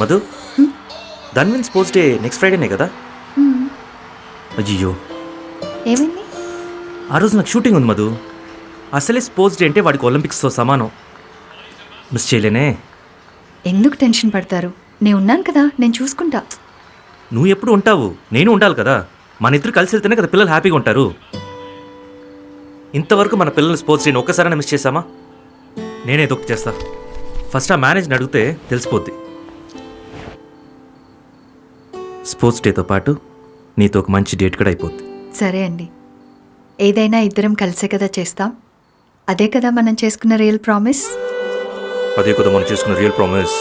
Madhu Dhanvin sports day next ఫ్రైడేనే కదా? అయ్యో ఏమైంది? ఆ రోజు నాకు షూటింగ్ ఉంది మధు. అసలే స్పోర్ట్స్ డే అంటే వాడికి ఒలింపిక్స్తో సమానం. మిస్ చేయలేనే. ఎందుకు టెన్షన్ పడతారు? నేను ఉన్నాను కదా, నేను చూసుకుంటా. నువ్వు ఎప్పుడు ఉంటావు, నేను ఉండాలి కదా. మన ఇద్దరు కలిసి వెళ్తేనే కదా పిల్లలు హ్యాపీగా ఉంటారు. ఇంతవరకు మన పిల్లల్ని స్పోర్ట్స్ డేని ఒక్కసారైనా మిస్ చేశామా? నేనే దొక్కి చేస్తా. ఫస్ట్ ఆ మేనేజ్ని అడిగితే తెలిసిపోద్ది. స్పోర్ట్స్ డేతో పాటు నీతో ఒక మంచి డేట్ కూడా అయిపోద్ది. సరే అండి, ఏదైనా ఇద్దరం కలిసే కదా చేస్తాం. అదే కదా మనం చేసుకున్న రియల్ ప్రామిస్. అదే కదా మనం చేసుకున్న రియల్ ప్రామిస్.